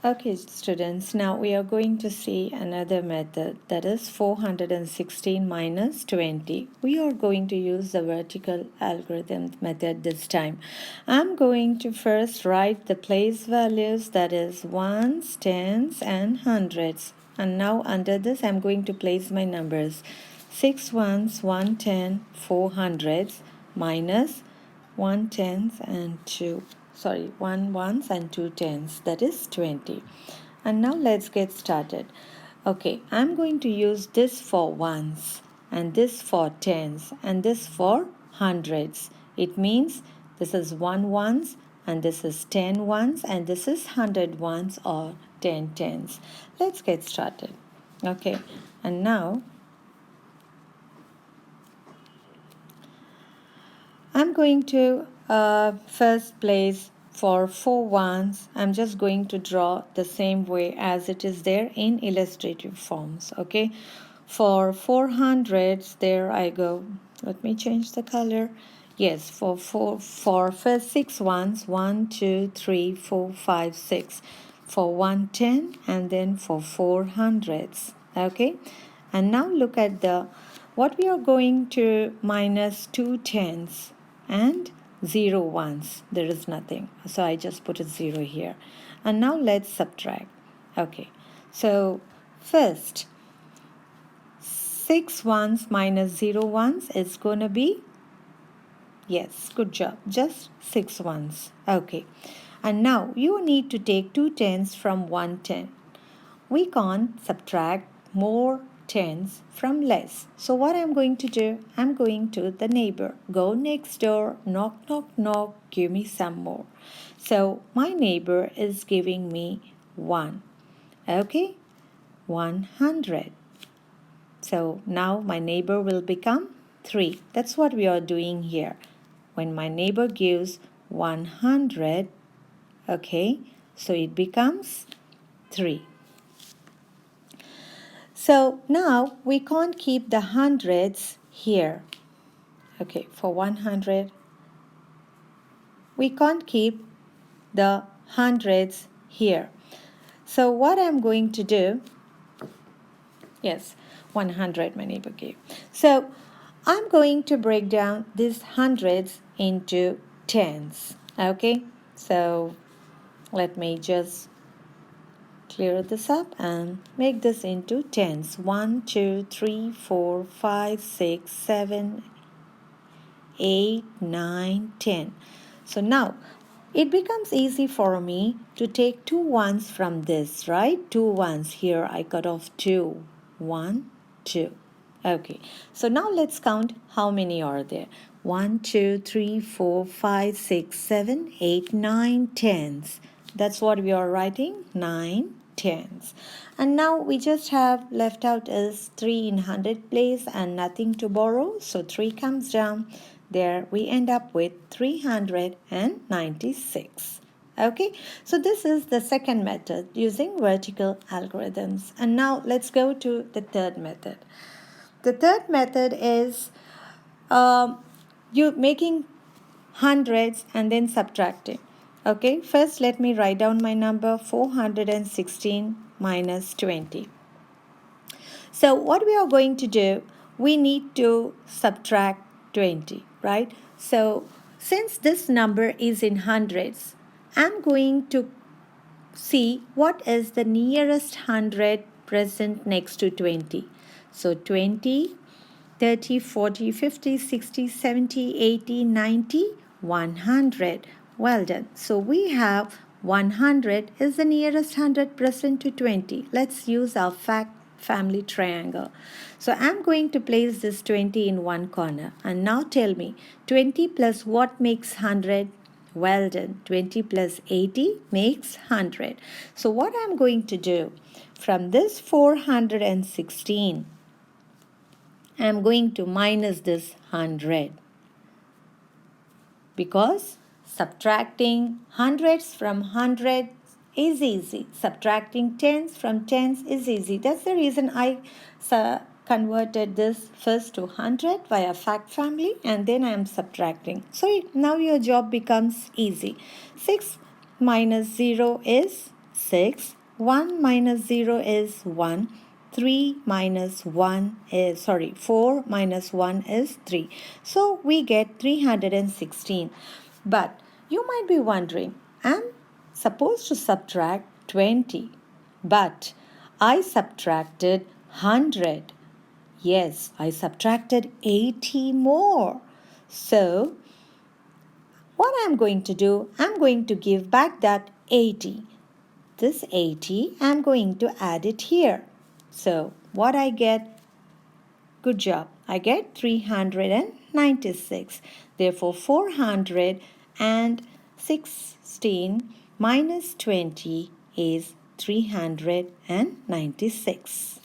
Okay, students, now we are going to see another method, that is 416 minus 20. We are going to use the vertical algorithm method this time. I'm going to first write the place values, that is ones, tens, and hundreds. And now under this, I'm going to place my numbers. 6 ones, 1 10, 4 hundreds, minus 1 tens and 1 ones and 2 tens, that is 20. And now let's get started. Okay, I'm going to use this for ones and this for tens and this for hundreds. It means this is 1 ones and this is 10 ones and this is 100 ones or 10 tens. Let's get started. Okay, and now I'm going to first place for 4 ones. I'm just going to draw the same way as it is there in illustrative forms. Okay, for 400s, there I go. Let me change the color. Yes, for first 6 ones, 1 2 3 4 5 6, for 110, and then for 400s. Okay, and now look at the what we are going to minus 2 tens and 0 ones. There is nothing, so I just put a 0 here. And now let's subtract. Okay, so first 6 ones minus 0 ones is going to be, yes, good job, just 6 ones. Okay, and now you need to take 2 tens from 1 10. We can't subtract more tens from less. So what I'm going to do, I'm going to the neighbor. Go next door, knock, knock, knock, give me some more. So my neighbor is giving me 1. Okay, 100. So now my neighbor will become 3. That's what we are doing here. When my neighbor gives 100, okay, so it becomes 3. So now we can't keep the hundreds here. Okay, for 100, we can't keep the hundreds here. So what I'm going to do, yes, 100 my neighbor gave. So I'm going to break down these hundreds into tens. Okay, so let me just clear this up and make this into tens. 1 2 3 4 5 6 7 8 9 10. So now it becomes easy for me to take 2 ones from this, right? 2 ones here. I cut off 2. 1 2. Okay, so now let's count how many are there. 1 2 3 4 5 6 7 8 9 tens. That's what we are writing, 9 tens. And now we just have left out is 3 in 100 place and nothing to borrow. So 3 comes down. There we end up with 396. Okay, so this is the second method using vertical algorithms. And now let's go to the third method. The third method is you making hundreds and then subtracting. Okay, first let me write down my number 416 minus 20. So what we are going to do, we need to subtract 20, right? So since this number is in hundreds, I'm going to see what is the nearest hundred present next to 20. So 20, 30, 40, 50, 60, 70, 80, 90, 100. Well done. So we have 100 is the nearest hundred present to 20. Let's use our family triangle. So I'm going to place this 20 in one corner. And now tell me, 20 plus what makes 100? Well done. 20 plus 80 makes 100. So what I'm going to do, from this 416, I'm going to minus this 100. Because subtracting hundreds from hundreds is easy. Subtracting tens from tens is easy. That's the reason I converted this first to 100 via fact family and then I am subtracting. So now your job becomes easy. 6 minus 0 is 6. 1 minus 0 is 1. 3 minus 1 is, 4 minus 1 is 3. So we get 316. But you might be wondering, I'm supposed to subtract 20, but I subtracted 100. Yes, I subtracted 80 more. So what I'm going to do, I'm going to give back that 80. This 80, I'm going to add it here. So what I get? Good job. I get 396. Therefore, 416 minus 20 is 396.